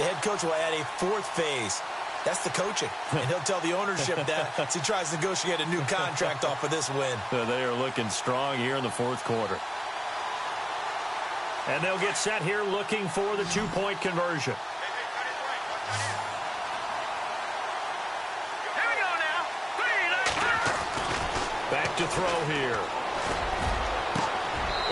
The head coach will add a fourth phase. That's the coaching. And he'll tell the ownership that as he tries to negotiate a new contract off of this win. They are looking strong here in the fourth quarter. And they'll get set here looking for the two-point conversion. Here we go now. Back to throw here.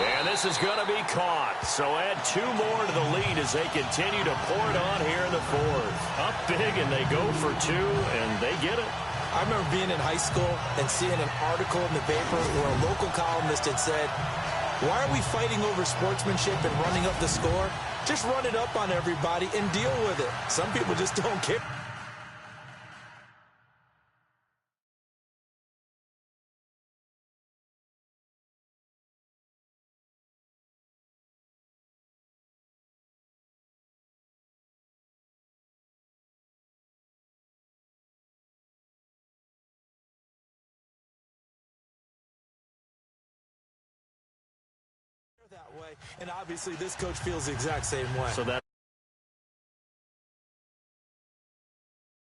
And this is going to be caught. So add two more to the lead as they continue to pour it on here in the fourth. Up big, and they go for two, and they get it. I remember being in high school and seeing an article in the paper where a local columnist had said, why are we fighting over sportsmanship and running up the score? Just run it up on everybody and deal with it. Some people just don't care. That way, and obviously this coach feels the exact same way. So that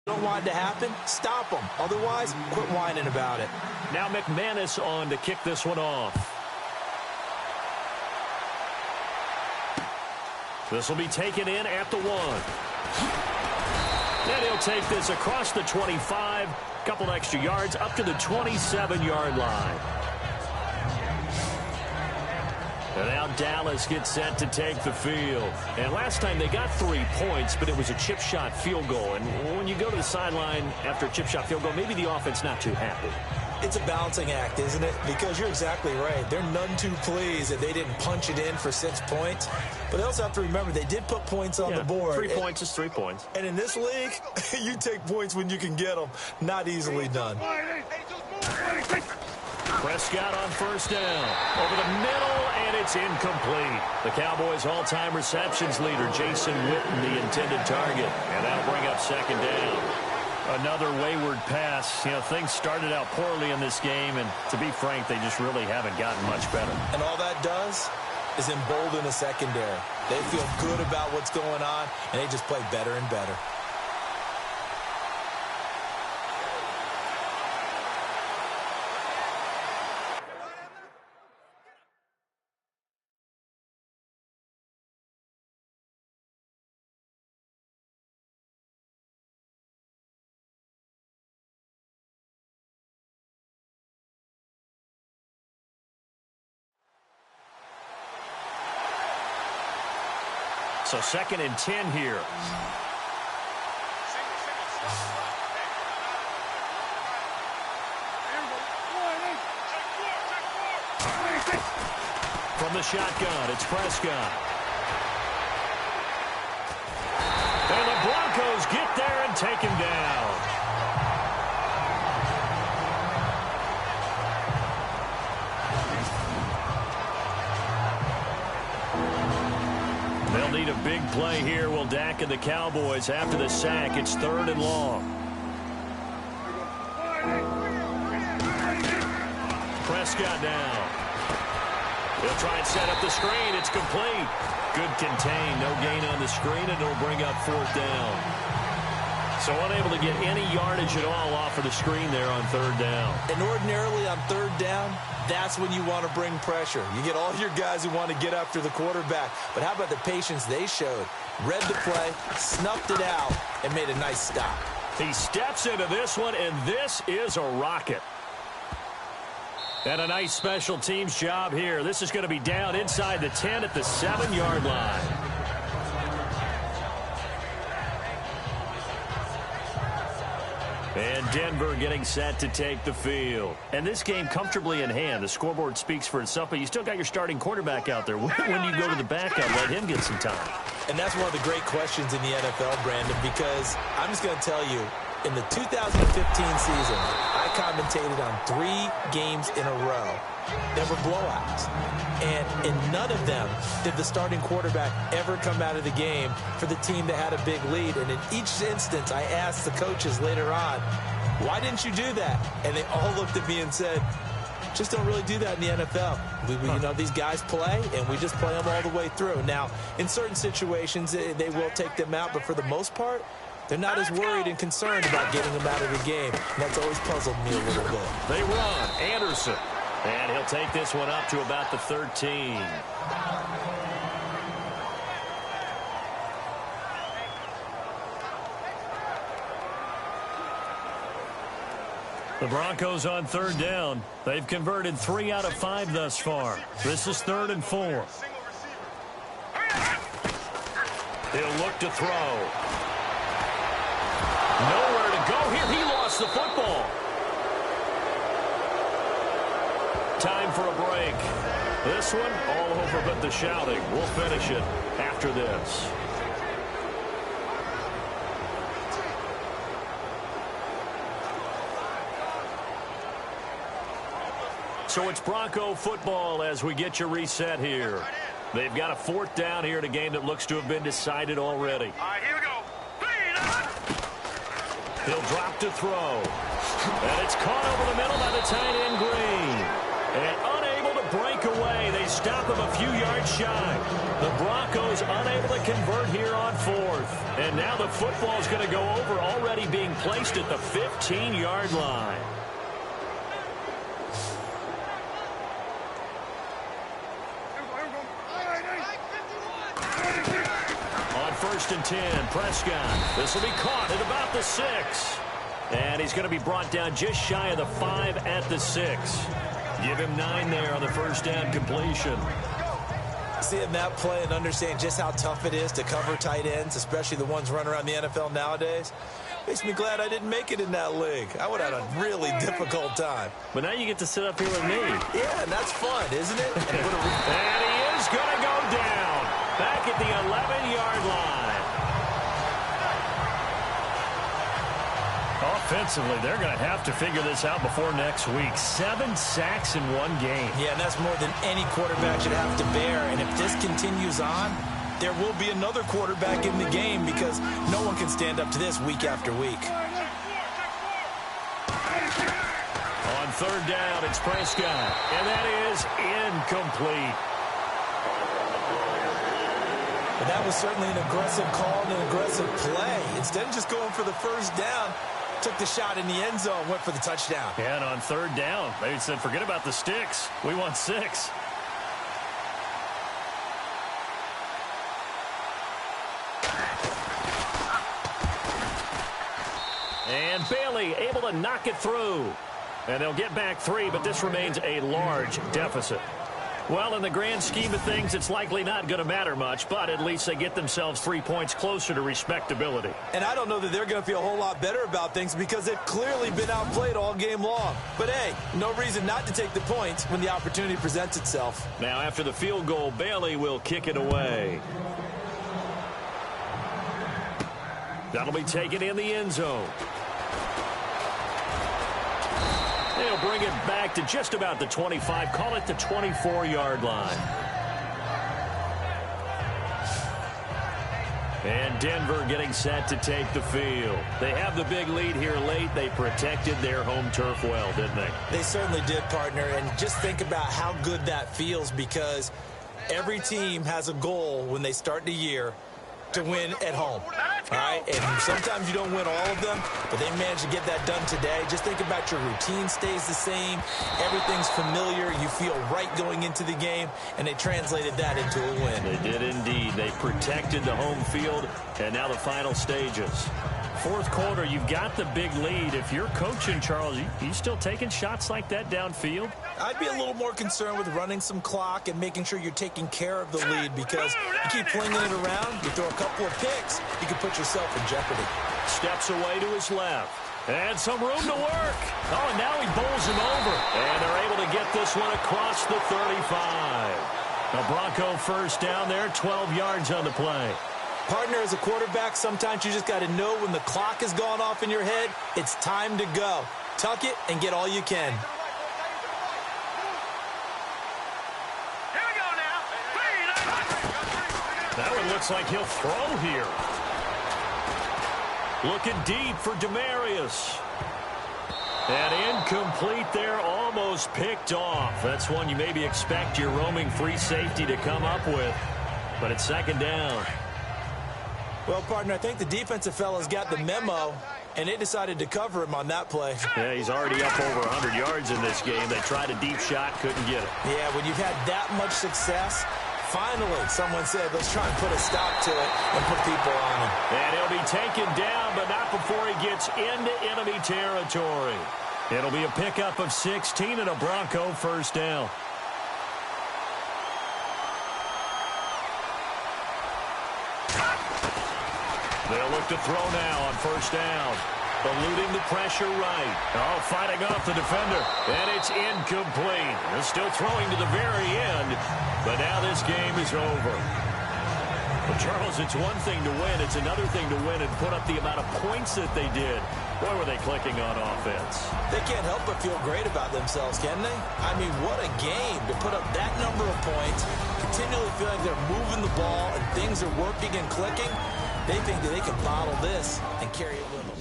don't want it to happen, stop them. Otherwise, quit whining about it. Now McManus on to kick this one off. This will be taken in at the 1. And he'll take this across the 25, couple extra yards up to the 27-yard line. And now Dallas gets set to take the field. And last time they got 3 points, but it was a chip shot field goal. And when you go to the sideline after a chip shot field goal, maybe the offense not too happy. It's a balancing act, isn't it? Because you're exactly right. They're none too pleased that they didn't punch it in for 6 points. But they also have to remember they did put points on the board. 3 points is 3 points. And in this league, you take points when you can get them. Not easily done. Prescott on first down. Over the middle, and it's incomplete. The Cowboys' all-time receptions leader, Jason Witten, the intended target. And that'll bring up second down. Another wayward pass. You know, things started out poorly in this game, and to be frank, they just really haven't gotten much better. And all that does is embolden the secondary. They feel good about what's going on, and they just play better and better. So 2nd and 10 here. From the shotgun, it's Prescott. And the Broncos get there and take him down. They'll need a big play here. Will Dak and the Cowboys after the sack. It's 3rd and long. Prescott down. He'll try and set up the screen. It's complete. Good contain. No gain on the screen, and it'll bring up 4th down. So unable to get any yardage at all off of the screen there on 3rd down. And ordinarily on 3rd down, that's when you want to bring pressure. You get all your guys who want to get after the quarterback. But how about the patience they showed? Read the play, snuffed it out, and made a nice stop. He steps into this one, and this is a rocket. And a nice special teams job here. This is going to be down inside the 10 at the 7-yard line. And Denver getting set to take the field. And this game comfortably in hand. The scoreboard speaks for itself, but you still got your starting quarterback out there. When you go to the backup, let him get some time. And that's one of the great questions in the NFL, Brandon, because I'm just going to tell you, in the 2015 season, I commentated on 3 games in a row that were blowouts. And in none of them did the starting quarterback ever come out of the game for the team that had a big lead. And in each instance, I asked the coaches later on, why didn't you do that? And they all looked at me and said, Just don't really do that in the NFL. You know, these guys play, and we just play them all the way through. Now, in certain situations, they will take them out, but for the most part, they're not as worried and concerned about getting them out of the game. And that's always puzzled me a little bit. They run. Anderson. And he'll take this one up to about the 13. The Broncos on third down. They've converted 3 out of 5 thus far. This is 3rd and 4. He'll look to throw. Nowhere to go here. He lost the football. Time for a break. This one all over but the shouting. We'll finish it after this. So it's Bronco football as we get you reset here. They've got a 4th down here in a game that looks to have been decided already. All right, here we go. He'll drop to throw. And it's caught over the middle by the tight end Green. And unable to break away. They stop him a few yards shy. The Broncos unable to convert here on 4th. And now the football is going to go over, already being placed at the 15-yard line. On 1st and 10, Prescott. This will be caught at about the 6. And he's going to be brought down just shy of the 5 at the 6. Give him 9 there on the 1st down completion. Seeing that play and understanding just how tough it is to cover tight ends, especially the ones running around the NFL nowadays, makes me glad I didn't make it in that league. I would have had a really difficult time. But now you get to sit up here with me. Yeah, and that's fun, isn't it? And he is going to go down back at the 11-yard line. Offensively, they're going to have to figure this out before next week. 7 sacks in one game. Yeah, and that's more than any quarterback should have to bear. And if this continues on, there will be another quarterback in the game because no one can stand up to this week after week. On 3rd down, it's Prescott. And that is incomplete. And that was certainly an aggressive call and an aggressive play. Instead of just going for the 1st down, took the shot in the end zone, went for the touchdown. Yeah, and on 3rd down, they said, forget about the sticks. We want 6. And Bailey able to knock it through. And they'll get back 3, but this remains a large deficit. Well, in the grand scheme of things, it's likely not going to matter much, but at least they get themselves 3 points closer to respectability. And I don't know that they're going to feel a whole lot better about things because they've clearly been outplayed all game long. But, hey, no reason not to take the points when the opportunity presents itself. Now, after the field goal, Bailey will kick it away. That'll be taken in the end zone. They'll bring it back to just about the 25, call it the 24-yard line. And Denver getting set to take the field. They have the big lead here late. They protected their home turf well, didn't they? They certainly did, partner. And just think about how good that feels because every team has a goal when they start the year to win at home. All right, and sometimes you don't win all of them, but they managed to get that done today. Just think about your routine stays the same. Everything's familiar. You feel right going into the game, and they translated that into a win. They did indeed. They protected the home field, and now the final stages. 4th quarter, you've got the big lead. If you're coaching, Charles, you still taking shots like that downfield? I'd be a little more concerned with running some clock and making sure you're taking care of the lead because you keep flinging it around, you throw a couple of picks, you can put yourself in jeopardy. Steps away to his left. And some room to work. Oh, and now he bowls him over. And they're able to get this one across the 35. A Bronco 1st down there, 12 yards on the play. Partner, as a quarterback, sometimes you just got to know when the clock has gone off in your head, it's time to go. Tuck it and get all you can. That one looks like he'll throw here. Looking deep for Demarius. And incomplete there, almost picked off. That's one you maybe expect your roaming free safety to come up with. But it's second down. Well, partner, I think the defensive fellas got the memo, and they decided to cover him on that play. Yeah, he's already up over 100 yards in this game. They tried a deep shot, couldn't get it. Yeah, when you've had that much success, finally someone said, let's try and put a stop to it and put people on him. And he'll be taken down, but not before he gets into enemy territory. It'll be a pickup of 16 and a Bronco first down. They'll look to throw now on first down. Eluding the pressure right. Oh, fighting off the defender. And it's incomplete. They're still throwing to the very end. But now this game is over. Well, Charles, it's one thing to win. It's another thing to win and put up the amount of points that they did. Boy, were they clicking on offense. They can't help but feel great about themselves, can they? I mean, what a game to put up that number of points, continually feel like they're moving the ball and things are working and clicking. They think that they can bottle this and carry it with them.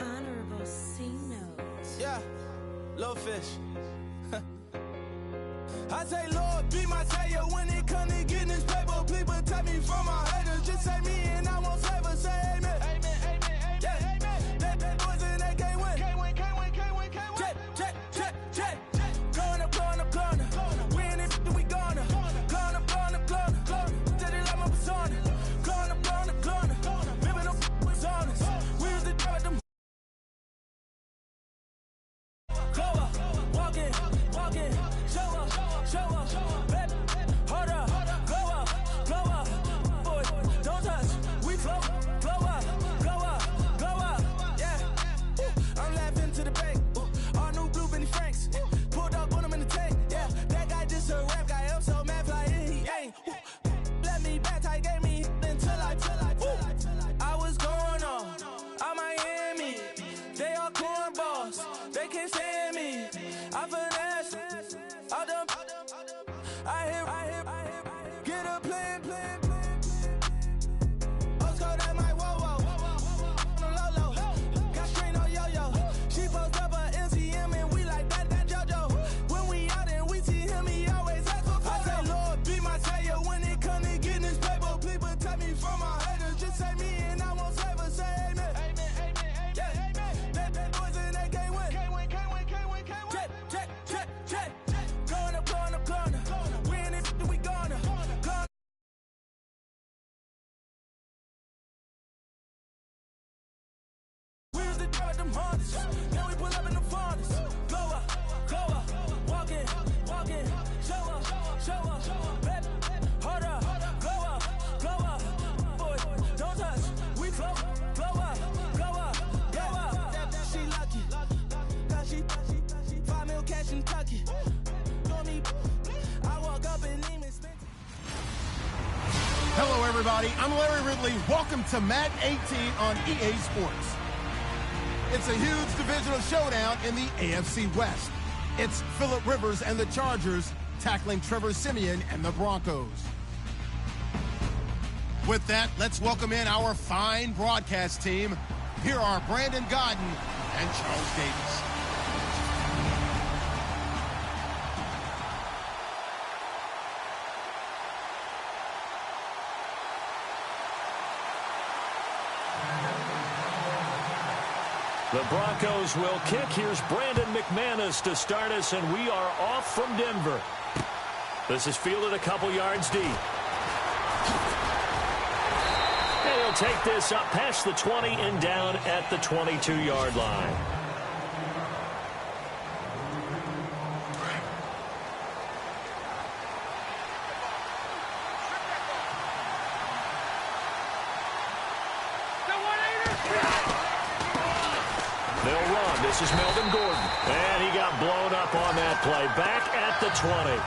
Honorable C notes. Yeah, little fish. I say, Lord, be my savior when it comes to getting this paper. Please protect me from my haters. Just say me and I won't save. Say amen. Amen, amen, amen. Yeah, amen. That boys and they can't win. Can't win, can't win, can't win, can't win. Jet. Going up, going up, going up. We in it, we gonna. Going up, going up, going up. Did it like my persona. Going up, going up, going up. Living up was honest. We was the drug them. Walking, show up, baby, hold up, glow up, boy, don't touch, we flow up, yeah, I'm laughing to the bank, all new blue Benny Franks, pulled up on him in the tank, yeah, that guy just a rap guy, I'm so mad fly, he ain't, let me back, tight gave me until I was going on, I'm Miami, they all cornballs, they can't stand me, I finesse, all them, I hit, get a plan. Oscar, that might whoa, no low, got screen on yo-yo, she post up a MCM and we like that JoJo, when we out and we see him, he always ask for photo. I say, Lord, be my savior when it come to getting this paper, please protect me from my haters, just say me and I won't save her, say amen. Amen, yeah, amen. That boys and they can't win. Can't win. Jet. Going up. We in it, we gonna. We was the drug them hardest. Now we pull up in the farthest. Glow up. Walking. Show up. Baby, hold up. Glow up. Boy, don't touch. We flow up. Yeah, she lucky. Cause she 5 mil cash in Kentucky. I walk up and even spend. Hello, everybody. I'm Larry Ridley. Welcome to Madden 18 on EA Sports. It's a huge divisional showdown in the AFC West. It's Phillip Rivers and the Chargers tackling Trevor Siemian and the Broncos. With that, let's welcome in our fine broadcast team. Here are Brandon Godden and Charles Davis. The Broncos will kick. Here's Brandon McManus to start us, and we are off from Denver. This is fielded a couple yards deep. And he'll take this up past the 20 and down at the 22-yard line. They'll run. This is Melvin Gordon. And he got blown up on that play. Back at the 20.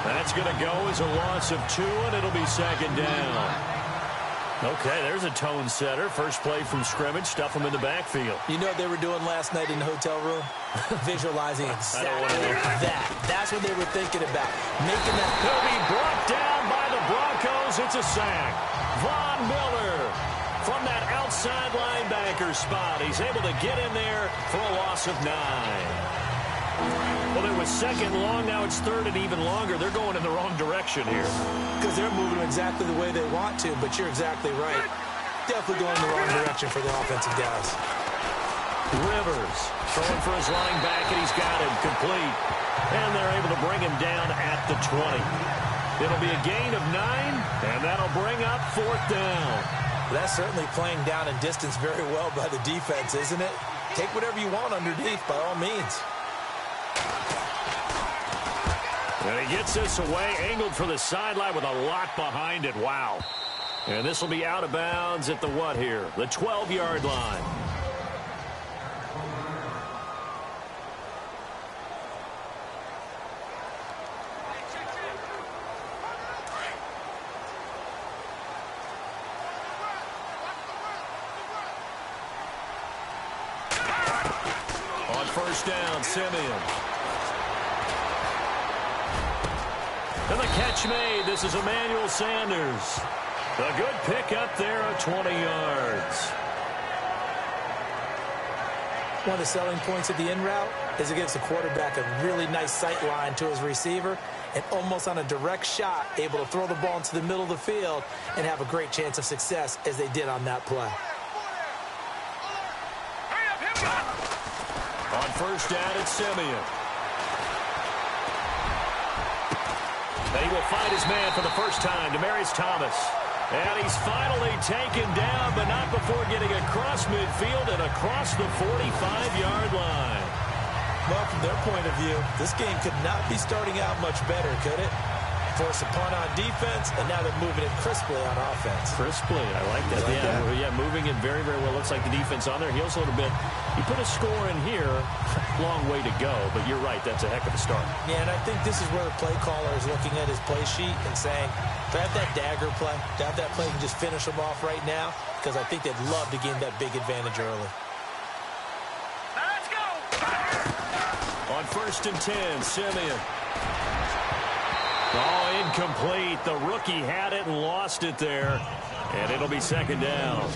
That's going to go as a loss of 2, and it'll be second down. Okay, there's a tone setter. First play from scrimmage, stuff them in the backfield. You know what they were doing last night in the hotel room? Visualizing exactly that. That's what they were thinking about. Making that. He'll be brought down by the Broncos. It's a sack. Von Miller from that outside linebacker spot. He's able to get in there for a loss of 9. Well, it was second long. Now it's third and even longer. They're going in the wrong direction here. Because they're moving exactly the way they want to, but you're exactly right. Definitely going in the wrong direction for the offensive guys. Rivers throwing for his line back, and he's got him complete. And they're able to bring him down at the 20. It'll be a gain of 9, and that'll bring up 4th down. That's certainly playing down and distance very well by the defense, isn't it? Take whatever you want underneath, by all means. And he gets this away, angled for the sideline with a lot behind it. Wow. And this will be out of bounds at the what here? The 12-yard line. On first down, Simeon. And the catch made. This is Emmanuel Sanders. A good pick up there at 20 yards. One of the selling points of the in route is it gives the quarterback a really nice sight line to his receiver and almost on a direct shot able to throw the ball into the middle of the field and have a great chance of success as they did on that play. On first down, it's Simeon. And he will find his man for the first time, Demaryius Thomas. And he's finally taken down, but not before getting across midfield and across the 45-yard line. Well, from their point of view, this game could not be starting out much better, could it? Force a punt on defense, and now they're moving it crisply on offense. Crisply, I like that. Yeah, moving it very, very well. Looks like the defense on their heels a little bit. You put a score in here, long way to go, but you're right, that's a heck of a start. Yeah, and I think this is where the play caller is looking at his play sheet and saying, to have that dagger play, to have that play and just finish them off right now, because I think they'd love to gain that big advantage early. Let's go! On first and 10, Simeon. Oh, incomplete. The rookie had it and lost it there. And it'll be second down.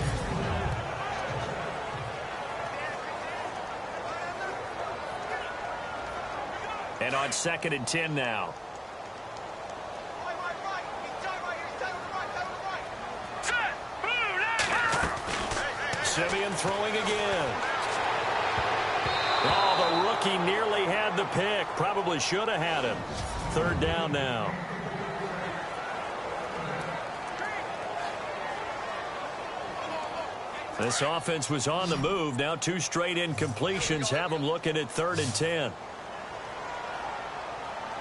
And on second and 10 now. Simeon throwing again. Oh, the rookie nearly had the pick. Probably should have had him. Third down now. This offense was on the move. Now 2 straight incompletions have them looking at 3rd and 10.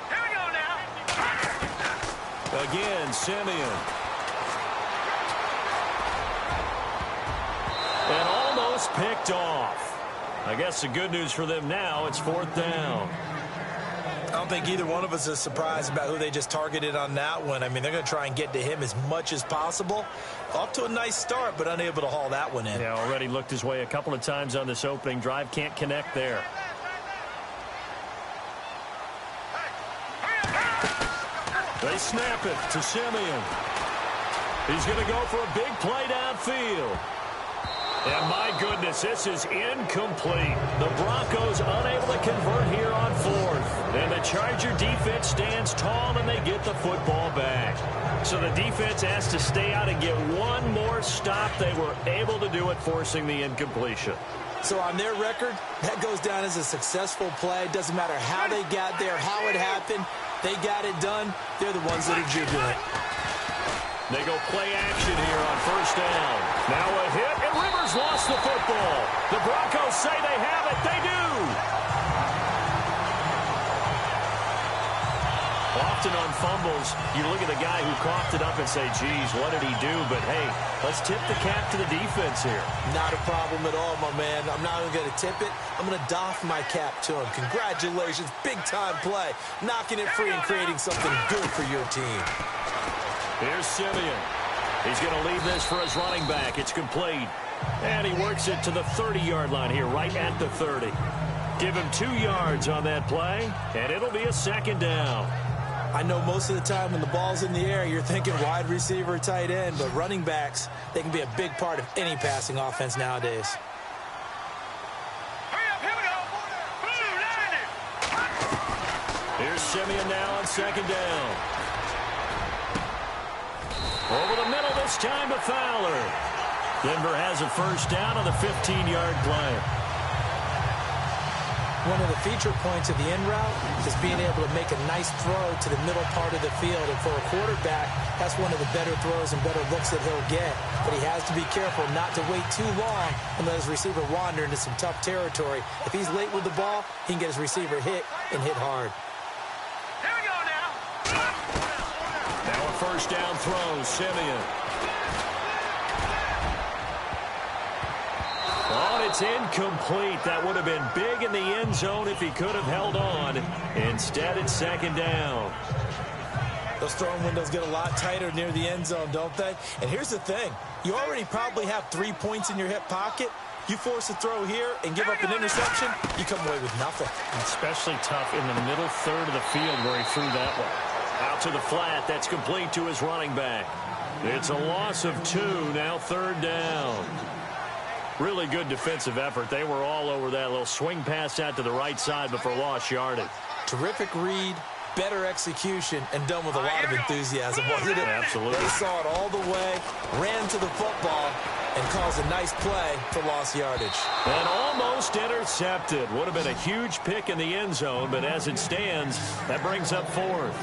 Here we go now. Again, Simeon. And almost picked off. I guess the good news for them now, it's 4th down. I don't think either one of us is surprised about who they just targeted on that one. I mean, they're going to try and get to him as much as possible. Off to a nice start, but unable to haul that one in. Yeah, already looked his way a couple of times on this opening drive. Can't connect there. They snap it to Simeon. He's going to go for a big play downfield. And my goodness, this is incomplete. The Broncos unable to convert here on 4th. And the Charger defense stands tall and they get the football back. So the defense has to stay out and get one more stop. They were able to do it, forcing the incompletion. So on their record, that goes down as a successful play. Doesn't matter how they got there, how it happened. They got it done. They're the ones that are jubilant. They go play action here on first down. Now a hit, and Rivers lost the football. The Broncos say they have it. They do. Often on fumbles, you look at the guy who coughed it up and say, geez, what did he do? But, hey, let's tip the cap to the defense here. Not a problem at all, my man. I'm not even going to tip it. I'm going to doff my cap to him. Congratulations. Big-time play. Knocking it free and creating something good for your team. Here's Simeon. He's going to leave this for his running back. It's complete. And he works it to the 30-yard line here, right at the 30. Give him 2 yards on that play, and it'll be a second down. I know most of the time when the ball's in the air, you're thinking wide receiver, tight end, but running backs, they can be a big part of any passing offense nowadays. Here's Simeon now on second down. Over the middle this time to Fowler. Denver has a first down on the 15-yard play. One of the feature points of the in route is being able to make a nice throw to the middle part of the field. And for a quarterback, that's one of the better throws and better looks that he'll get. But he has to be careful not to wait too long and let his receiver wander into some tough territory. If he's late with the ball, he can get his receiver hit and hit hard. Here we go now. Now a first down throw, Simeon. Oh, it's incomplete. That would have been big in the end zone if he could have held on. Instead, it's second down. Those throwing windows get a lot tighter near the end zone, don't they? And here's the thing. You already probably have 3 points in your hip pocket. You force a throw here and give up an interception, you come away with nothing. Especially tough in the middle third of the field where he threw that one. Out to the flat. That's complete to his running back. It's a loss of 2. Now third down. Really good defensive effort. They were all over that little swing pass out to the right side before lost yardage. Terrific read, better execution, and done with a lot of enthusiasm, wasn't it? Absolutely. They saw it all the way, ran to the football, and caused a nice play for lost yardage. And almost intercepted. Would have been a huge pick in the end zone, but as it stands, that brings up 4th.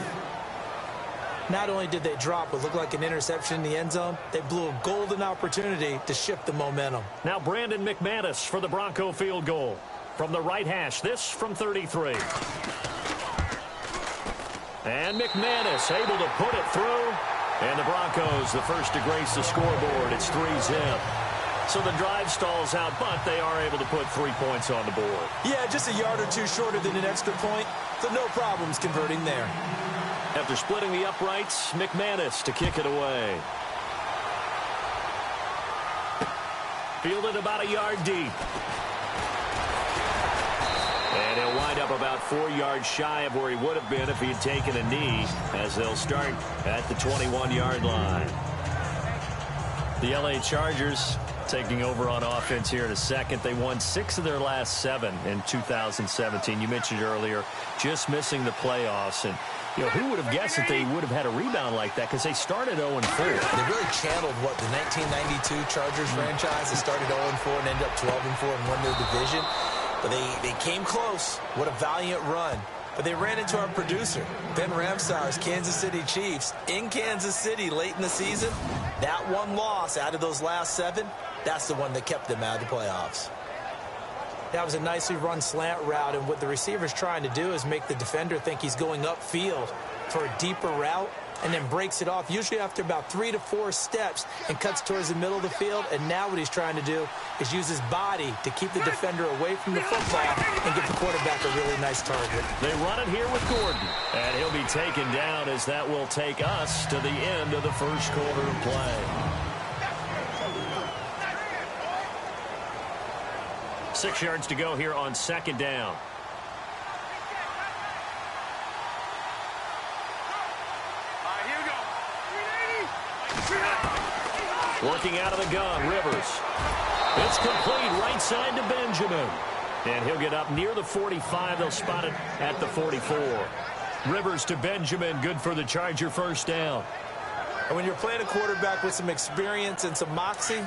Not only did they drop what looked like an interception in the end zone, they blew a golden opportunity to shift the momentum. Now Brandon McManus for the Bronco field goal. From the right hash, this from 33. And McManus able to put it through. And the Broncos, the first to grace the scoreboard. It's 3-zip. So the drive stalls out, but they are able to put 3 points on the board. Yeah, just a yard or two shorter than an extra point, so no problems converting there. After splitting the uprights, McManus to kick it away. Fielded about a yard deep. And he'll wind up about 4 yards shy of where he would have been if he had taken a knee, as they'll start at the 21-yard line. The LA Chargers taking over on offense here in a second. They won 6 of their last 7 in 2017. You mentioned earlier just missing the playoffs. And you know, who would have guessed that they would have had a rebound like that, because they started 0-4. They really channeled what the 1992 Chargers franchise. They started 0-4 and ended up 12-4 and won their division. But they came close. What a valiant run. But they ran into our producer, Ben Ramsauer's Kansas City Chiefs, in Kansas City late in the season. That one loss out of those last 7, that's the one that kept them out of the playoffs. That was a nicely run slant route, and what the receiver's trying to do is make the defender think he's going upfield for a deeper route, and then breaks it off, usually after about 3 to 4 steps, and cuts towards the middle of the field. And now what he's trying to do is use his body to keep the defender away from the football and give the quarterback a really nice target. They run it here with Gordon, and he'll be taken down, as that will take us to the end of the first quarter of play. 6 yards to go here on second down. Working out of the gun, Rivers. It's complete right side to Benjamin. And he'll get up near the 45. They'll spot it at the 44. Rivers to Benjamin. Good for the Charger first down. And when you're playing a quarterback with some experience and some moxie,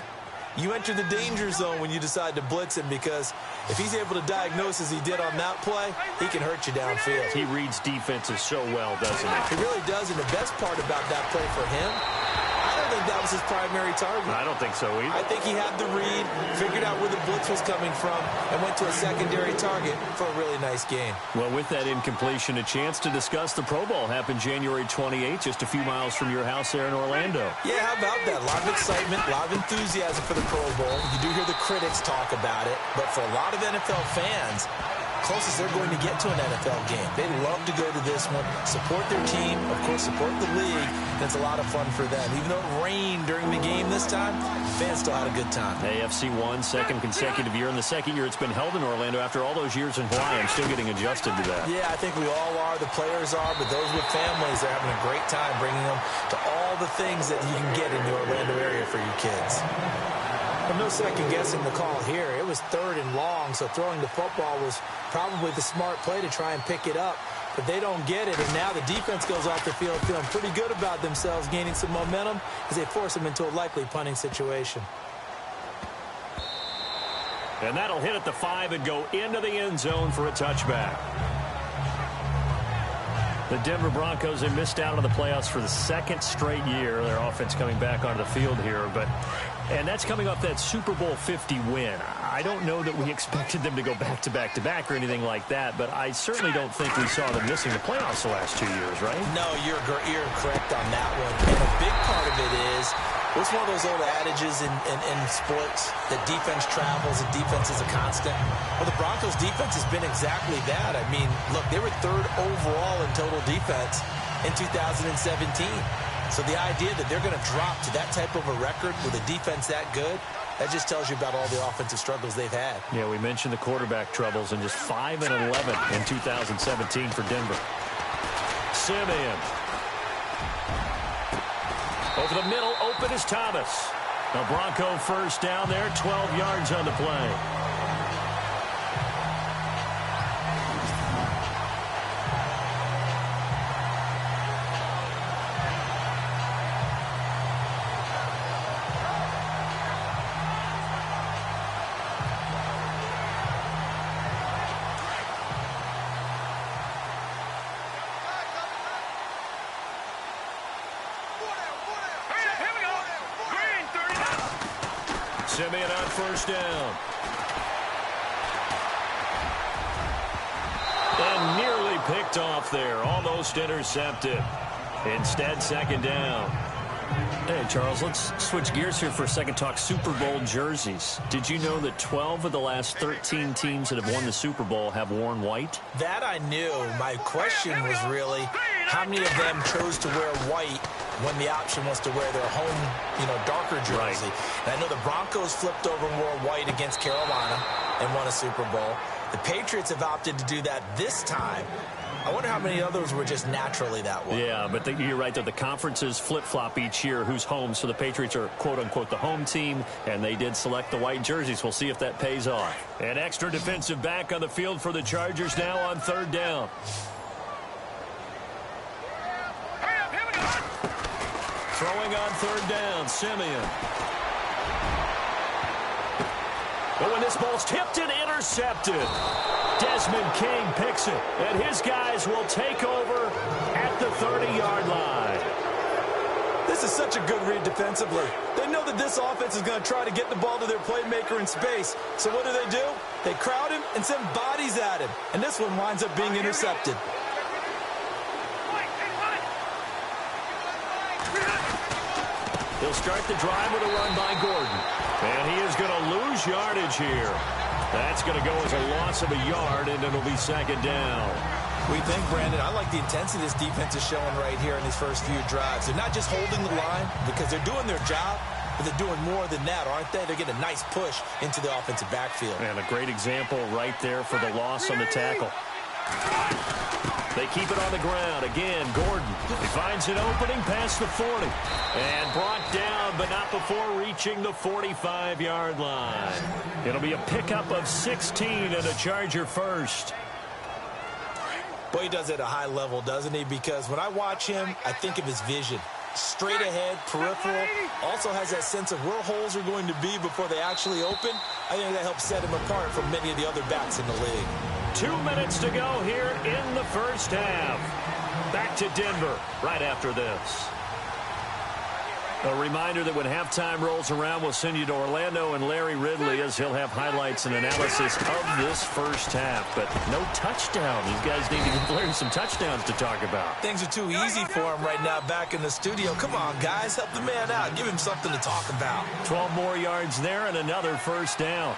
you enter the danger zone when you decide to blitz him, because if he's able to diagnose as he did on that play, he can hurt you downfield. He reads defenses so well, doesn't he? He really does, and the best part about that play for him, out of think that was his primary target. I don't think so either. I think he had the read, figured out where the blitz was coming from, and went to a secondary target for a really nice gain. Well, with that incompletion, a chance to discuss the Pro Bowl happened January 28th, just a few miles from your house there in Orlando. Yeah, how about that? A lot of excitement, a lot of enthusiasm for the Pro Bowl. You do hear the critics talk about it, but for a lot of NFL fans, closest they're going to get to an NFL game. They love to go to this one, support their team, of course, support the league, and it's a lot of fun for them. Even though it rained during the game this time, fans still had a good time. AFC won, second consecutive year, and the second year it's been held in Orlando after all those years in Hawaii. I'm still getting adjusted to that. Yeah, I think we all are. The players are, but those with families are having a great time bringing them to all the things that you can get in the Orlando area for your kids. But no second guessing the call here. It was 3rd and long, so throwing the football was probably the smart play to try and pick it up. But they don't get it, and now the defense goes off the field feeling pretty good about themselves, gaining some momentum as they force them into a likely punting situation. And that'll hit at the 5 and go into the end zone for a touchback. The Denver Broncos, they missed out on the playoffs for the 2nd straight year. Their offense coming back onto the field here, and that's coming off that Super Bowl 50 win. I don't know that we expected them to go back-to-back-to-back or anything like that, but I certainly don't think we saw them missing the playoffs the last 2 years, right? No, you're correct on that one. And a big part of it is, it's one of those old adages in sports that defense travels and defense is a constant. Well, the Broncos' defense has been exactly that. I mean, look, they were 3rd overall in total defense in 2017. So the idea that they're going to drop to that type of a record with a defense that good, that just tells you about all the offensive struggles they've had. Yeah, we mentioned the quarterback troubles, and just 5 and 11 in 2017 for Denver. Simeon. Over the middle, open is Thomas. The Bronco first down there, 12 yards on the play. Simeon on first down. And nearly picked off there. Almost intercepted. Instead, 2nd down. Hey, Charles, let's switch gears here for a second. Talk Super Bowl jerseys. Did you know that 12 of the last 13 teams that have won the Super Bowl have worn white? That I knew. My question was really, how many of them chose to wear white when the option was to wear their home, darker jersey? Right. And I know the Broncos flipped over and wore white against Carolina and won a Super Bowl. The Patriots have opted to do that this time. I wonder how many others were just naturally that way. Yeah, but you're right, though. The conferences flip-flop each year who's home, so the Patriots are, quote-unquote, the home team, and they did select the white jerseys. We'll see if that pays off. An extra defensive back on the field for the Chargers now on 3rd down. Throwing on 3rd down, Simeon. But when this ball's tipped and intercepted, Desmond King picks it, and his guys will take over at the 30-yard line. This is such a good read defensively. They know that this offense is going to try to get the ball to their playmaker in space. So what do? They crowd him and send bodies at him. And this one winds up being intercepted. He'll start the drive with a run by Gordon. And he is going to lose yardage here. That's going to go as a loss of a yard, and it'll be 2nd down. We think, Brandon, I like the intensity this defense is showing right here in these first few drives. They're not just holding the line because they're doing their job, but they're doing more than that, aren't they? They're getting a nice push into the offensive backfield. And a great example right there for the loss on the tackle. They keep it on the ground. Again, Gordon. He finds an opening past the 40. And brought down, but not before reaching the 45-yard line. It'll be a pickup of 16 and a Charger first. Boy, he does it at a high level, doesn't he? Because when I watch him, I think of his vision. Straight ahead, peripheral. Also has that sense of where holes are going to be before they actually open. I think that helps set him apart from many of the other backs in the league. 2 minutes to go here in the first half. Back to Denver right after this. A reminder that when halftime rolls around, we'll send you to Orlando and Larry Ridley as he'll have highlights and analysis of this first half. But no touchdown. These guys need to give Larry some touchdowns to talk about. Things are too easy for him right now back in the studio. Come on, guys. Help the man out. Give him something to talk about. 12 more yards there and another first down.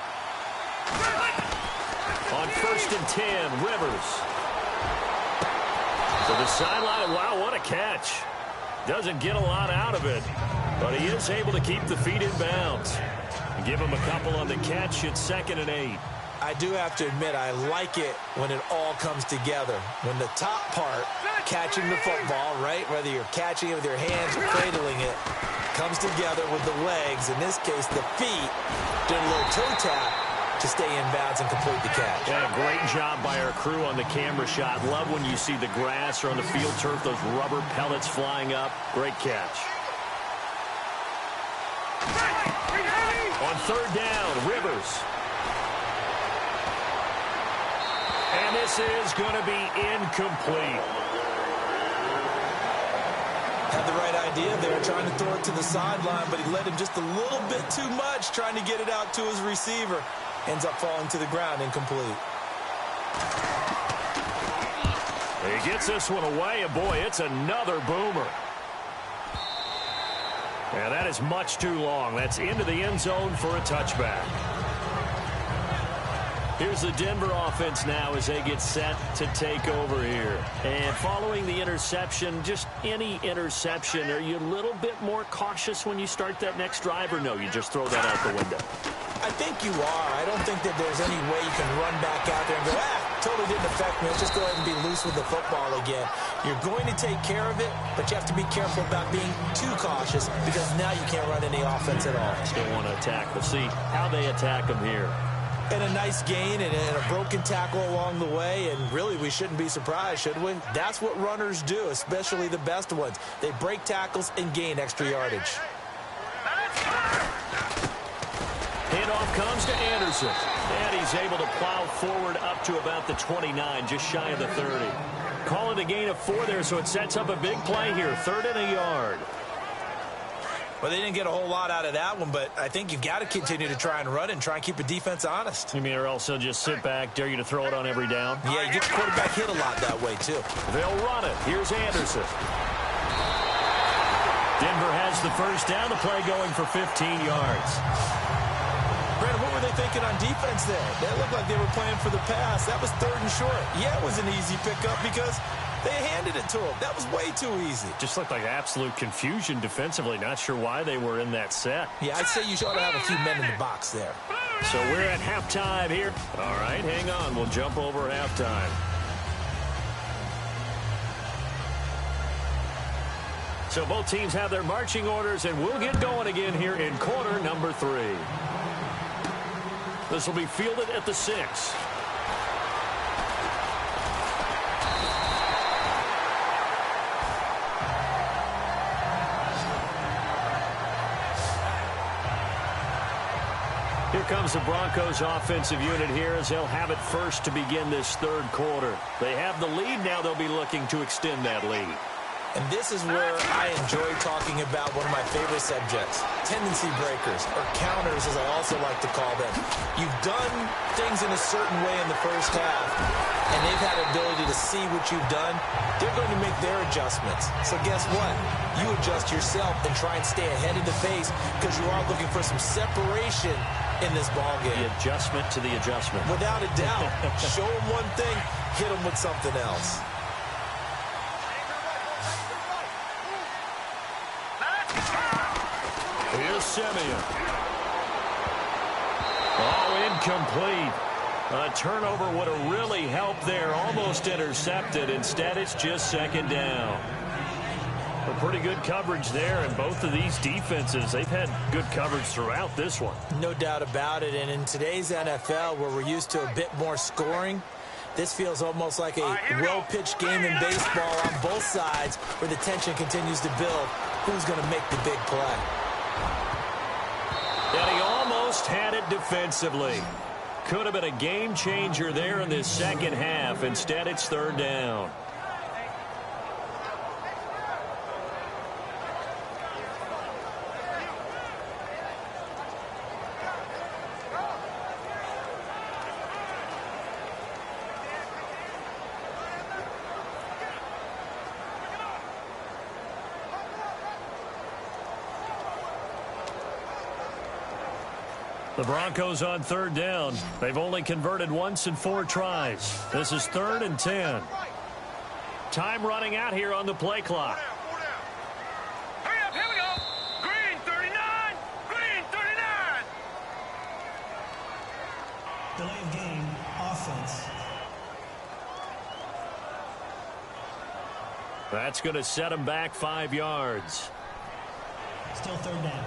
On 1st and 10, Rivers. To the sideline. Wow, what a catch. Doesn't get a lot out of it, but he is able to keep the feet in bounds. Give him a couple on the catch. It's 2nd and 8. I do have to admit, I like it when it all comes together. When the top part, catching the football, right, whether you're catching it with your hands or cradling it, comes together with the legs, in this case the feet, did a little toe tap to stay in bounds and complete the catch. Yeah, great job by our crew on the camera shot. Love when you see the grass or on the field turf, those rubber pellets flying up. Great catch. On 3rd down, Rivers. And this is going to be incomplete. Had the right idea there, trying to throw it to the sideline, but he led him just a little bit too much, trying to get it out to his receiver. Ends up falling to the ground, incomplete. He gets this one away, and boy, it's another boomer. Yeah, that is much too long. That's into the end zone for a touchback. Here's the Denver offense now as they get set to take over here. And following the interception, just any interception, are you a little bit more cautious when you start that next drive, or no, you just throw that out the window? I think you are. I don't think that there's any way you can run back out there and go, totally didn't affect me. Let's just go ahead and be loose with the football again. You're going to take care of it, but you have to be careful about being too cautious because now you can't run any offense at all. Still want to attack. We'll see how they attack them here. And a nice gain and a broken tackle along the way, and really we shouldn't be surprised, should we? That's what runners do, especially the best ones. They break tackles and gain extra yardage. Handoff comes to Anderson, and he's able to plow forward up to about the 29, just shy of the 30. Call it a gain of 4 there, so it sets up a big play here, 3rd and a yard. Well, they didn't get a whole lot out of that one, but I think you've got to continue to try and run and try and keep the defense honest. You mean, or else they'll just sit back, dare you to throw it on every down? Yeah, you get the quarterback hit a lot that way, too. They'll run it. Here's Anderson. Denver has the first down, the play going for 15 yards. Brandon, what were they thinking on defense there? They looked like they were playing for the pass. That was 3rd and short. Yeah, it was an easy pickup because they handed it to him. That was way too easy. Just looked like absolute confusion defensively. Not sure why they were in that set. Yeah, I'd say you ought to have a few men in the box there. So we're at halftime here. All right, hang on. We'll jump over halftime. So both teams have their marching orders, and we'll get going again here in quarter number 3. This will be fielded at the 6. Here comes the Broncos offensive unit here as they'll have it first to begin this 3rd quarter. They have the lead now. They'll be looking to extend that lead. And this is where I enjoy talking about one of my favorite subjects, tendency breakers, or counters as I also like to call them. You've done things in a certain way in the first half, and they've had the ability to see what you've done. They're going to make their adjustments. So guess what? You adjust yourself and try and stay ahead of the pace because you are looking for some separation in this ballgame. The adjustment to the adjustment. Without a doubt. Show them one thing, hit them with something else. Here's Simeon. Oh, incomplete. A turnover would have really helped there. Almost intercepted. Instead, it's just 2nd down. But pretty good coverage there, and both of these defenses, they've had good coverage throughout this one. No doubt about it, and in today's NFL, where we're used to a bit more scoring, this feels almost like a well-pitched game in baseball on both sides where the tension continues to build. Who's going to make the big play? And he almost had it defensively. Could have been a game changer there in this 2nd half. Instead, it's 3rd down. The Broncos on third down. They've only converted once in 4 tries. This is 3rd and 10. Time running out here on the play clock. Hurry up, here we go. Green 39, green 39. Delay of game, offense. That's going to set him back 5 yards. Still 3rd down.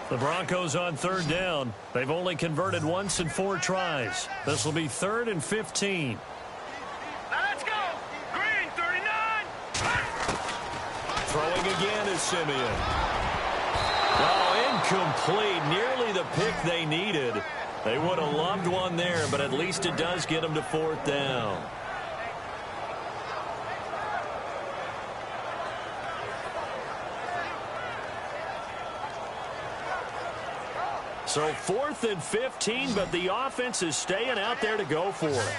The Broncos on third down. They've only converted once in 4 tries. This will be 3rd and 15. Now let's go. Green 39. Throwing again is Simeon. Oh, incomplete. Nearly the pick they needed. They would have loved one there, but at least it does get them to 4th down. So 4th and 15, but the offense is staying out there to go for it.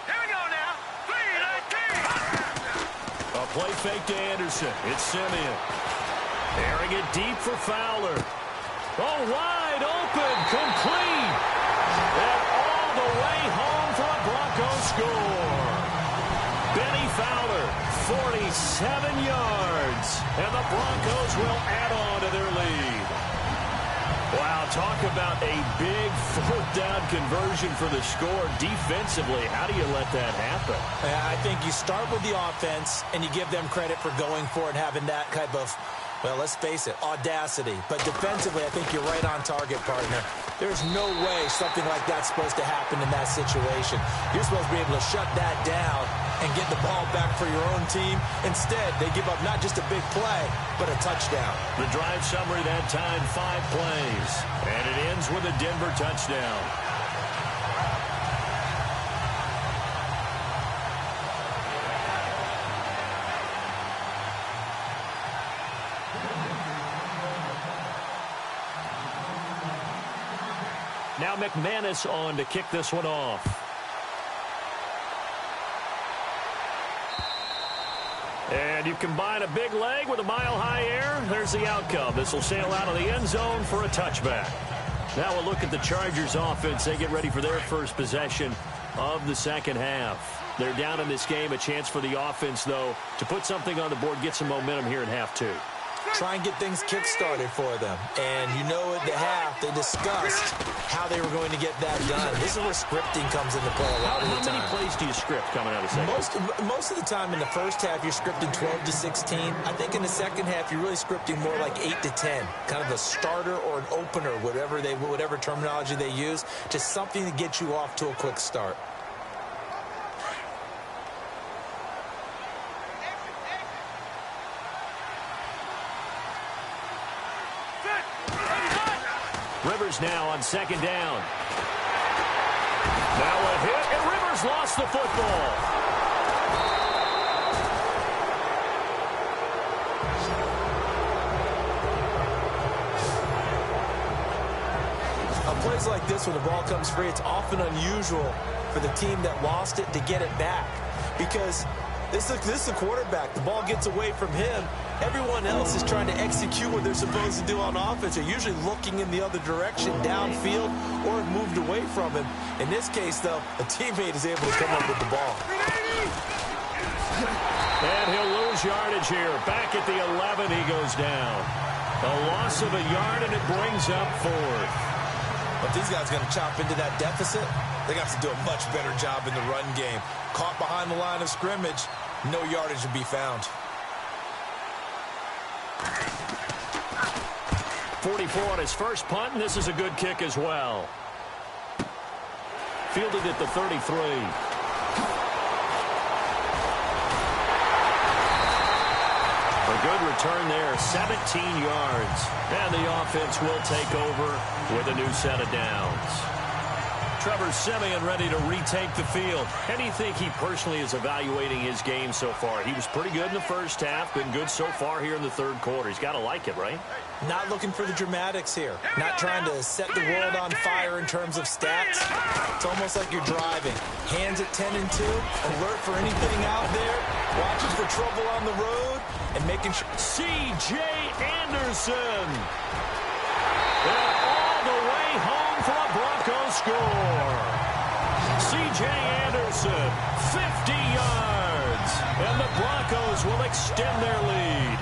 Here we go now. 3-19. A play fake to Anderson. It's Simeon. Airing it deep for Fowler. Oh, wide open. Complete. And all the way home for a Broncos score. Benny Fowler, 47 yards. And the Broncos will add on to their lead. Wow, talk about a big 4th down conversion for the score. Defensively, how do you let that happen? I think you start with the offense, and you give them credit for going for it, having that type of, well, let's face it, audacity. But defensively, I think you're right on target, partner. There's no way something like that's supposed to happen in that situation. You're supposed to be able to shut that down and get the ball back for your own team. Instead, they give up not just a big play, but a touchdown. The drive summary that time, 5 plays. And it ends with a Denver touchdown. Now McManus on to kick this one off. And you combine a big leg with a mile-high air, there's the outcome. This will sail out of the end zone for a touchback. Now we'll look at the Chargers offense. They get ready for their first possession of the second half. They're down in this game. A chance for the offense, though, to put something on the board, get some momentum here in half 2. Try and get things kick-started for them. And you know at the half, they discussed how they were going to get that done. This is where scripting comes into play a lot of the time. How many plays do you script coming out of second? Most of the time in the first half, you're scripting 12 to 16. I think in the second half, you're really scripting more like 8 to 10. Kind of a starter or an opener, whatever terminology they use. Just something to get you off to a quick start. Rivers now on second down. Now a hit, and Rivers lost the football. On plays like this, when the ball comes free, it's often unusual for the team that lost it to get it back. Because this is a quarterback. The ball gets away from him. Everyone else is trying to execute what they're supposed to do on offense. They're usually looking in the other direction, downfield, or have moved away from him. In this case, though, a teammate is able to come up with the ball. And he'll lose yardage here. Back at the 11, he goes down. A loss of a yard, and it brings up 4th. But these guys are going to chop into that deficit. They got to do a much better job in the run game. Caught behind the line of scrimmage, no yardage to be found. 44 on his first punt, and this is a good kick as well. Fielded at the 33. A good return there, 17 yards. And the offense will take over with a new set of downs. Trevor Siemian ready to retake the field. How do you think he personally is evaluating his game so far? He was pretty good in the first half, been good so far here in the third quarter. He's got to like it, right? Not looking for the dramatics here. Not trying to set the world on fire in terms of stats. It's almost like you're driving. Hands at 10 and 2, alert for anything out there, watching for trouble on the road, and making sure. C.J. Anderson. And all the way home for a Broncos score. C.J. Anderson, 50 yards. And the Broncos will extend their lead.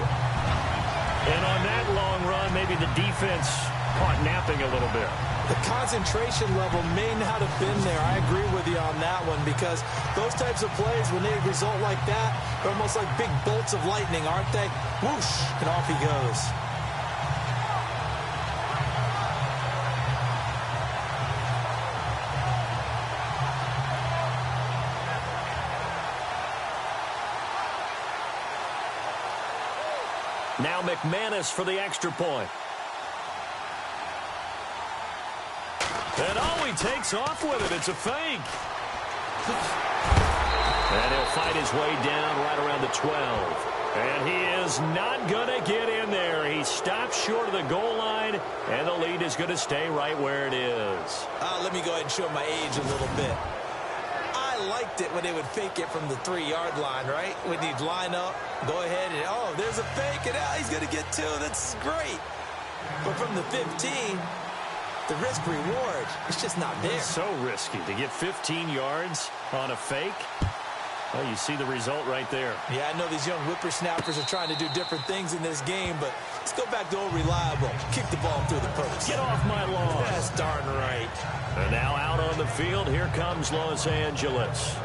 And on that long run, maybe the defense caught napping a little bit. The concentration level may not have been there. I agree with you on that one because those types of plays, when they result like that, they're almost like big bolts of lightning, aren't they? Whoosh, and off he goes. Now McManus for the extra point. And he takes off with it. It's a fake. And he'll fight his way down right around the 12. And he is not going to get in there. He stops short of the goal line, and the lead is going to stay right where it is. Let me go ahead and show my age a little bit. I liked it when they would fake it from the 3-yard line, right? When you'd line up, go ahead, and oh, there's a fake, and he's going to get 2. That's great. But from the 15, the risk-reward, it's just not there. It's so risky to get 15 yards on a fake. Well, you see the result right there. Yeah, I know these young whippersnappers are trying to do different things in this game, but let's go back to old reliable. Kick the ball through the post. Get off my lawn. That's darn right. And now out on the field, here comes Los Angeles.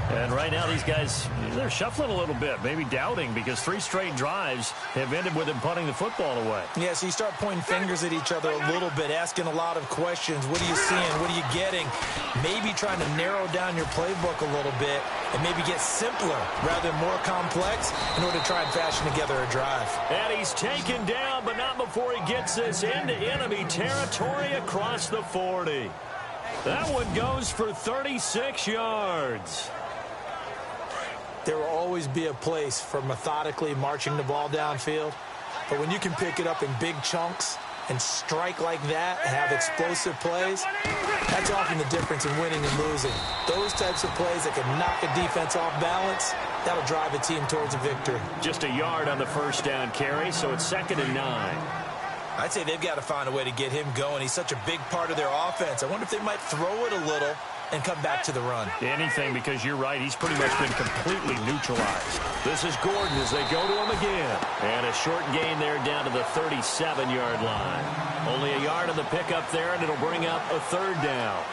And right now these guys, they're shuffling a little bit, maybe doubting, because 3 straight drives have ended with them punting the football away. Yeah, so you start pointing fingers at each other a little bit, asking a lot of questions. What are you seeing? What are you getting? Maybe trying to narrow down your playbook a little bit and maybe get simpler rather than more complex in order to try and fashion together a drive. And he's taken down, but not before he gets us into enemy territory across the 40. That one goes for 36 yards. There will always be a place for methodically marching the ball downfield. But when you can pick it up in big chunks and strike like that and have explosive plays, that's often the difference in winning and losing. Those types of plays that can knock a defense off balance, that'll drive a team towards a victory. Just a yard on the first down carry, so it's 2nd and 9. I'd say they've got to find a way to get him going. He's such a big part of their offense. I wonder if they might throw it a little and come back to the run. Anything, because you're right, he's pretty much been completely neutralized. This is Gordon as they go to him again. And a short gain there down to the 37-yard line. Only a yard on the pickup there, and it'll bring up a 3rd down.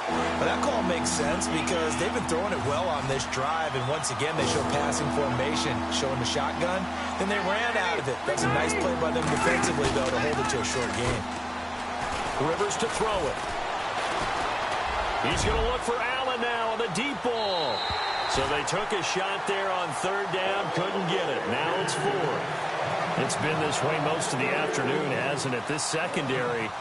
Well, that call makes sense because they've been throwing it well on this drive, and once again they show passing formation, showing the shotgun. Then they ran out of it. That's a nice play by them defensively, though, to hold it to a short game. Rivers to throw it. He's going to look for Allen now on the deep ball. So they took a shot there on 3rd down, couldn't get it. Now it's 4th. It's been this way most of the afternoon, hasn't it? This secondary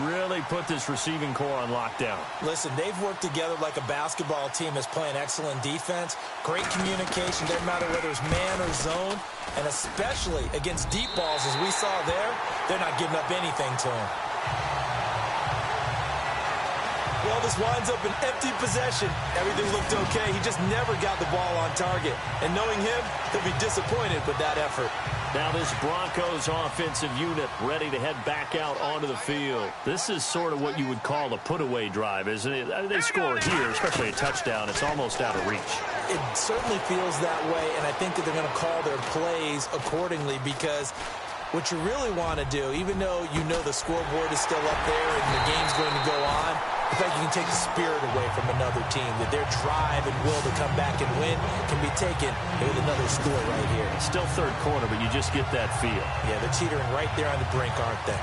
really put this receiving core on lockdown. Listen, they've worked together like a basketball team that's playing excellent defense. Great communication, doesn't matter whether it's man or zone. And especially against deep balls, as we saw there, they're not giving up anything to him. Well, this winds up an empty possession. Everything looked okay. He just never got the ball on target. And knowing him, he'll be disappointed with that effort. Now this Broncos offensive unit ready to head back out onto the field. This is sort of what you would call a put-away drive, isn't it? They score here, especially a touchdown. It's almost out of reach. It certainly feels that way, and I think that they're going to call their plays accordingly because what you really want to do, even though you know the scoreboard is still up there and the game's going to go on, I think you can take the spirit away from another team, that their drive and will to come back and win can be taken with another score right here. Still 3rd quarter, but you just get that feel. Yeah, they're teetering right there on the brink, aren't they?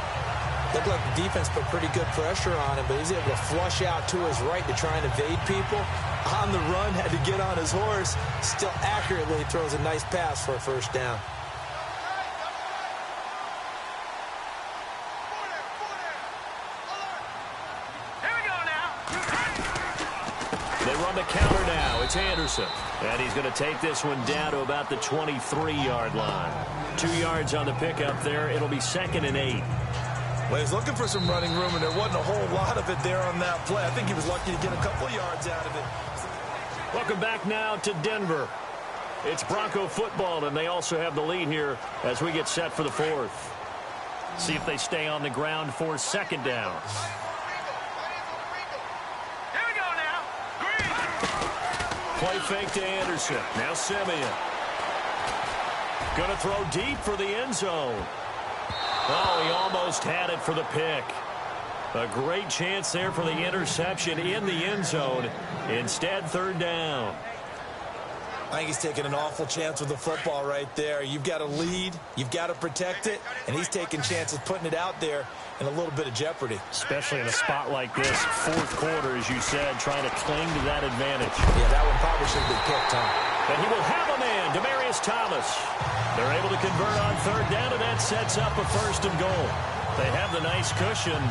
Looked like the defense put pretty good pressure on him, but he's able to flush out to his right to try and evade people. On the run, had to get on his horse. Still accurately throws a nice pass for a 1st down. From the counter now, it's Anderson. And he's going to take this one down to about the 23-yard line. 2 yards on the pickup there. It'll be 2nd and 8. Well, he's looking for some running room, and there wasn't a whole lot of it there on that play. I think he was lucky to get a couple yards out of it. Welcome back now to Denver. It's Bronco football, and they also have the lead here as we get set for the 4th. See if they stay on the ground for 2nd down. Here we go now. Green. Play fake to Anderson. Now Simeon. Going to throw deep for the end zone. Oh, he almost had it for the pick. A great chance there for the interception in the end zone. Instead, 3rd down. I think he's taking an awful chance with the football right there. You've got to lead, you've got to protect it, and he's taking chances putting it out there in a little bit of jeopardy. Especially in a spot like this, 4th quarter, as you said, trying to cling to that advantage. Yeah, that one probably should have been picked, huh? And he will have a man, Demaryius Thomas. They're able to convert on 3rd down, and that sets up a 1st and goal. They have the nice cushion.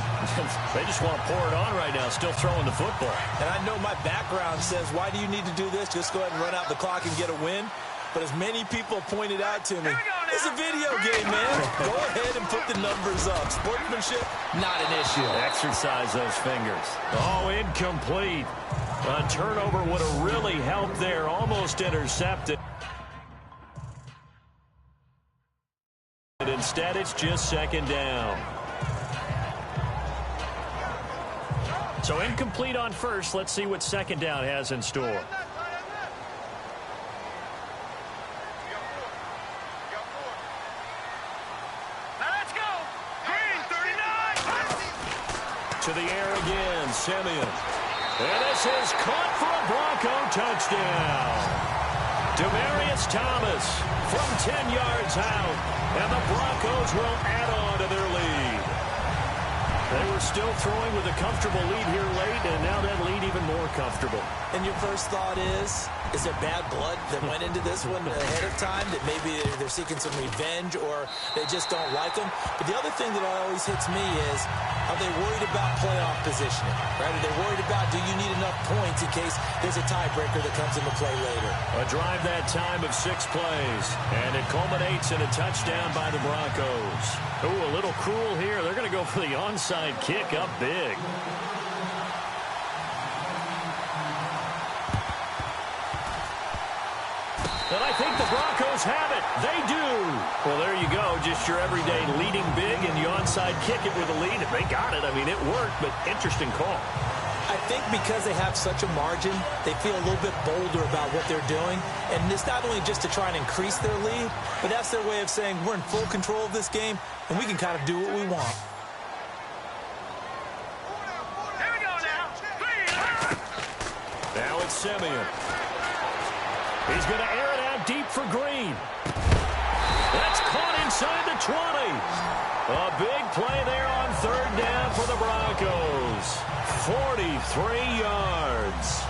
They just want to pour it on right now, still throwing the football. And I know my background says, why do you need to do this? Just go ahead and run out the clock and get a win. But as many people pointed out to me, it's a video game, man. Go ahead and put the numbers up. Sportsmanship, not an issue. Exercise those fingers. Oh, incomplete. A turnover would have really helped there. Almost intercepted. Instead, it's just 2nd down. So incomplete on 1st. Let's see what 2nd down has in store. Now let's go. Green, 39. To the air again, Simeon. And this is caught for a Bronco touchdown. Demaryius Thomas from 10 yards out. And the Broncos will add on to their lead. They were still throwing with a comfortable lead here late, and now that lead even more comfortable. And your first thought is there bad blood that went into this one ahead of time, that maybe they're seeking some revenge or they just don't like them? But the other thing that always hits me is, are they worried about playoff positioning? Right? Are they worried about, do you need enough points in case there's a tiebreaker that comes into play later? A drive that time of 6 plays, and it culminates in a touchdown by the Broncos. Ooh, a little cruel here. They're going to go for the onside kick up big. And I think the Broncos have it. They do. Well, there you go. Just your everyday leading big, and you onside kick it with a lead. If they got it, I mean, it worked, but interesting call. I think because they have such a margin, they feel a little bit bolder about what they're doing. And it's not only just to try and increase their lead, but that's their way of saying we're in full control of this game, and we can kind of do what we want. Here we go now. Green. Now it's Simeon. He's going to air it out deep for Green. That's caught inside the 20. A big play there on 3rd down for the Broncos. 43 yards.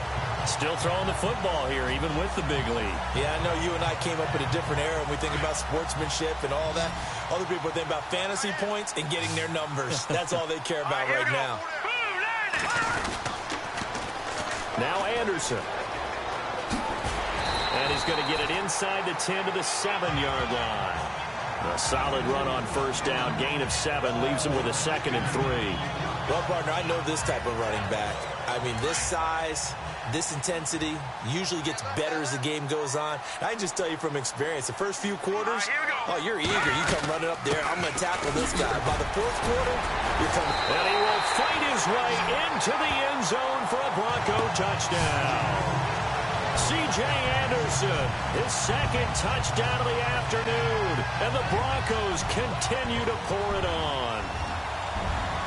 Still throwing the football here, even with the big lead. Yeah, I know you and I came up in a different era when we think about sportsmanship and all that. Other people think about fantasy points and getting their numbers. That's all they care about right now. Now Anderson. And he's going to get it inside the 10 to the 7-yard line. A solid run on 1st down. Gain of 7 leaves him with a 2nd and 3. Well, partner, I know this type of running back. I mean, this size, this intensity usually gets better as the game goes on. I can just tell you from experience, the first few quarters, oh, you're eager. You come running up there, I'm going to tackle this guy. By the 4th quarter, you're coming. And he will fight his way into the end zone for a Bronco touchdown. C.J. Anderson, his 2nd touchdown of the afternoon. And the Broncos continue to pour it on.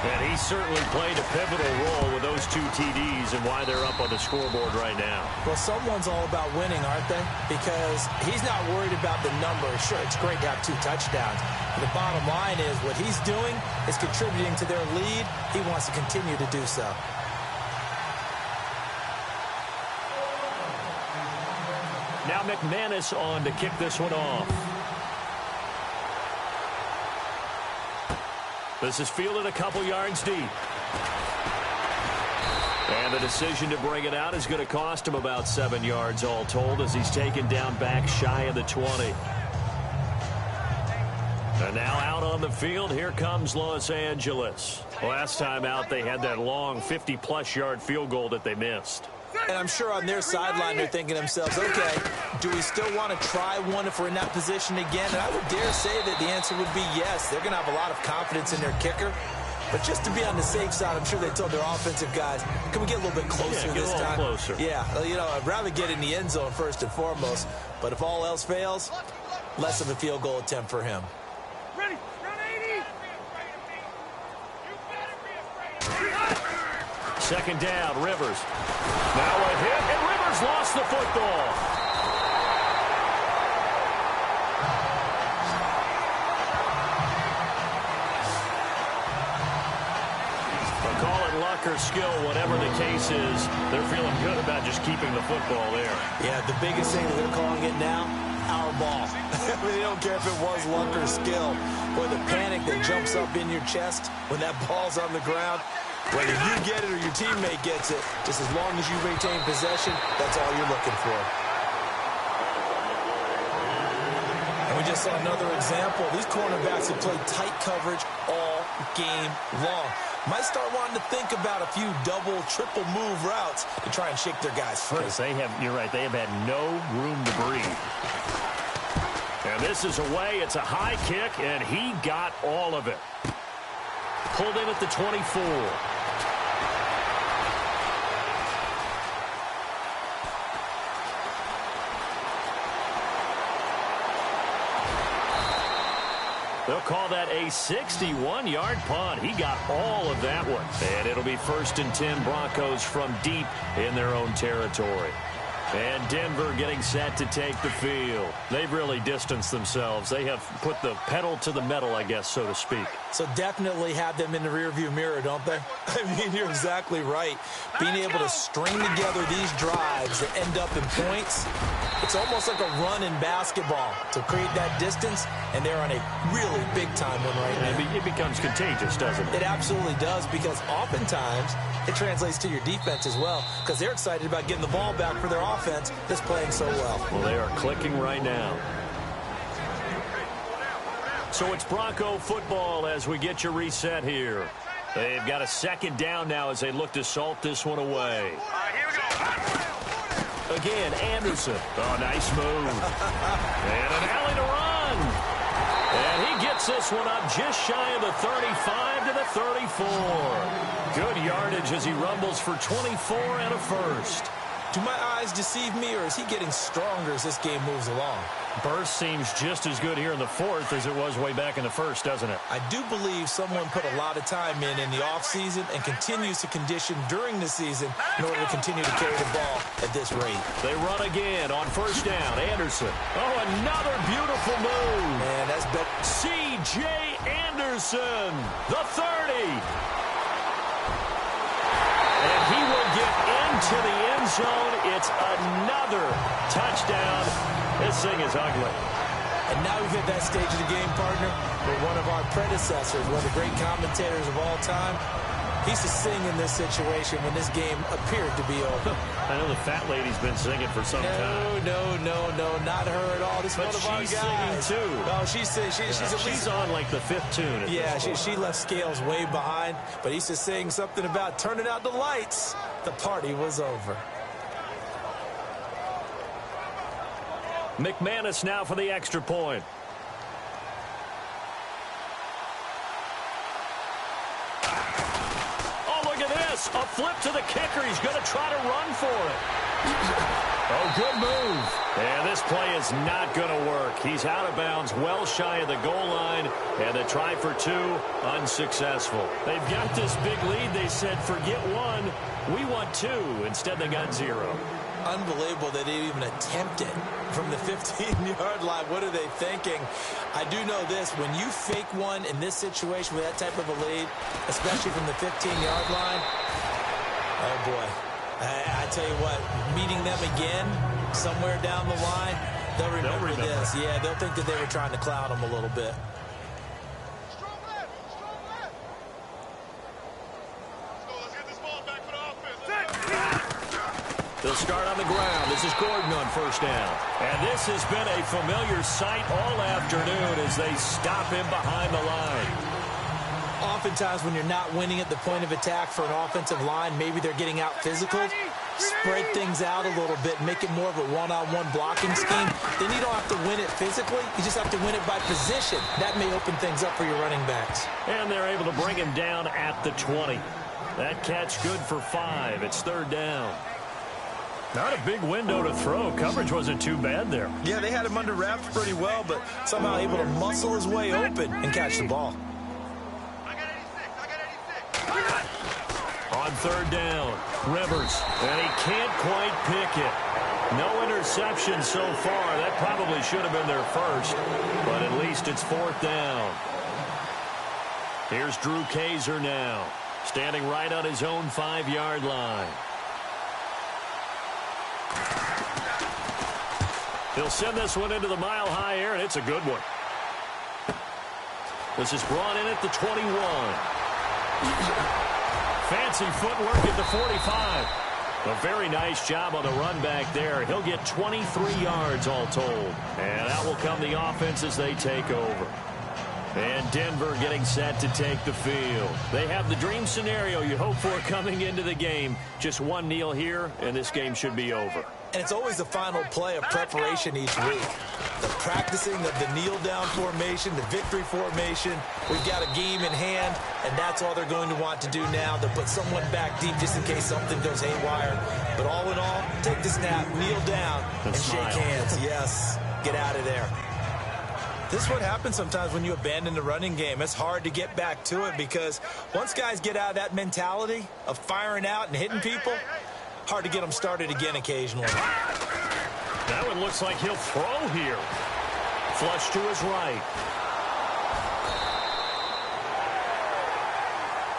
And he certainly played a pivotal role with those 2 TDs and why they're up on the scoreboard right now. Well, someone's all about winning, aren't they? Because he's not worried about the number. Sure, it's great to have 2 touchdowns. But the bottom line is what he's doing is contributing to their lead. He wants to continue to do so. Now McManus on to kick this one off. This is fielded a couple yards deep. And the decision to bring it out is going to cost him about 7 yards all told as he's taken down back shy of the 20. And now out on the field, here comes Los Angeles. Last time out, they had that long 50-plus yard field goal that they missed. And I'm sure on their sideline, they're thinking to themselves, okay, do we still want to try one if we're in that position again? And I would dare say that the answer would be yes. They're going to have a lot of confidence in their kicker. But just to be on the safe side, I'm sure they told their offensive guys, can we get a little bit closer this time? Closer. Yeah, you know, I'd rather get in the end zone first and foremost. But if all else fails, less of a field goal attempt for him. Ready, run 80. Second down, Rivers. Now a hit, and Rivers lost the football. They'll call it luck or skill, whatever the case is. They're feeling good about just keeping the football there. Yeah, the biggest thing that they're calling it now, our ball. I mean, they don't care if it was luck or skill. Or the panic that jumps up in your chest when that ball's on the ground. Whether you get it or your teammate gets it, just as long as you retain possession, that's all you're looking for. And we just saw another example. These cornerbacks have played tight coverage all game long. Might start wanting to think about a few double, triple move routes to try and shake their guys free. Because you're right, they have had no room to breathe. And this is away. It's a high kick, and he got all of it. Pulled in at the 24. They'll call that a 61-yard punt. He got all of that one. And it'll be 1st and 10 Broncos from deep in their own territory. And Denver getting set to take the field. They've really distanced themselves. They have put the pedal to the metal, I guess, so to speak. So definitely have them in the rearview mirror, don't they? I mean, you're exactly right. Being able to string together these drives that end up in points, it's almost like a run in basketball to create that distance, and they're on a really big-time one right now. It becomes contagious, doesn't it? It absolutely does, because oftentimes it translates to your defense as well, because they're excited about getting the ball back for their offense that's playing so well. Well, they are clicking right now. So it's Bronco football as we get you reset here. They've got a second down now as they look to salt this one away. Here we go. Again, Anderson. Oh, nice move. And an alley to run. And he gets this one up just shy of the 35 to the 34. Good yardage as he rumbles for 24 and a first. Do my eyes deceive me, or is he getting stronger as this game moves along? Burst seems just as good here in the fourth as it was way back in the first, doesn't it? I do believe someone put a lot of time in the offseason and continues to condition during the season in order to continue to carry the ball at this rate. They run again on first down. Anderson. Oh, another beautiful move. Man, that's better. C.J. Anderson, the 30. And he will get into the end zone. It's another touchdown. This thing is ugly. And now we've hit that stage of the game, partner, where one of our predecessors, one of the great commentators of all time, he used to sing in this situation when this game appeared to be over. I know the fat lady's been singing for some time. No, not her at all. This is one of our guys. She's singing too. No, she's on like the 5th tune. Yeah, she left Scales way behind, but he used to sing something about turning out the lights. The party was over. McManus now for the extra point. Oh, look at this. A flip to the kicker. He's going to try to run for it. Oh, good move. And this play is not going to work. He's out of bounds, well shy of the goal line. And the try for 2, unsuccessful. They've got this big lead. They said, forget 1. We want 2. Instead, they got 0. Unbelievable that they even attempted from the 15-yard line. What are they thinking? I do know this. When you fake one in this situation with that type of a lead, especially from the 15-yard line, oh, boy. I tell you what, meeting them again somewhere down the line, they'll remember this. Yeah, they'll think that they were trying to clown them a little bit. Let's get this ball back for the offense. They'll start on the ground. This is Gordon on first down. And this has been a familiar sight all afternoon as they stop him behind the line. Oftentimes when you're not winning at the point of attack for an offensive line, maybe they're getting out physical. Spread things out a little bit, make it more of a one-on-one blocking scheme. Then you don't have to win it physically. You just have to win it by position. That may open things up for your running backs. And they're able to bring him down at the 20. That catch good for 5. It's third down. Not a big window to throw. Coverage wasn't too bad there. Yeah, they had him under wraps pretty well, but somehow able to muscle his way open and catch the ball. On third down, Rivers, and he can't quite pick it. No interception so far. That probably should have been their first, but at least it's fourth down. Here's Drew Kaiser now, standing right on his own 5-yard line. He'll send this one into the mile-high air, and it's a good one. This is brought in at the 21. Fancy footwork at the 45. A very nice job on the run back there. He'll get 23 yards all told. And out will come the offense as they take over. And Denver getting set to take the field. They have the dream scenario you hope for coming into the game. Just one kneel here, and this game should be over. And it's always the final play of preparation each week. The practicing of the kneel-down formation, the victory formation. We've got a game in hand, and that's all they're going to want to do now. They'll put someone back deep just in case something goes haywire. But all in all, take the snap, kneel down, and shake hands. Yes, get out of there. This is what happens sometimes when you abandon the running game. It's hard to get back to it because once guys get out of that mentality of firing out and hitting people, hard to get them started again occasionally. That one looks like he'll throw here. Flush to his right.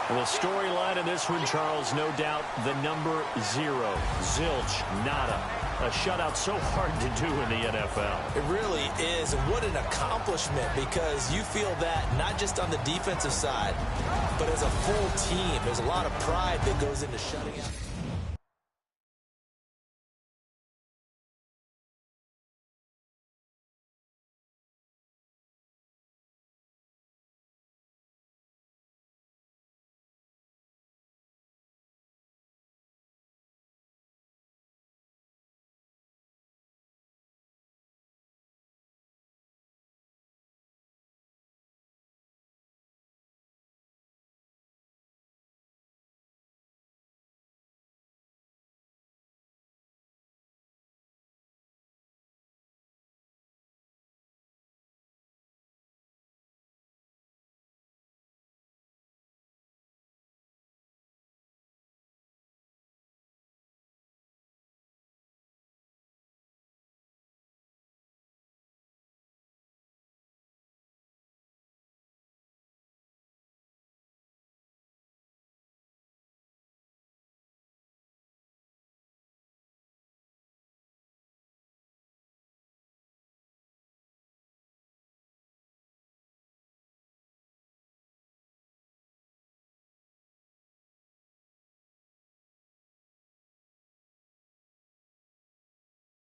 The storyline in this one, Charles, no doubt the number 0. Zilch, nada. A shutout so hard to do in the NFL. It really is, and what an accomplishment, because you feel that not just on the defensive side, but as a full team. There's a lot of pride that goes into shutting it.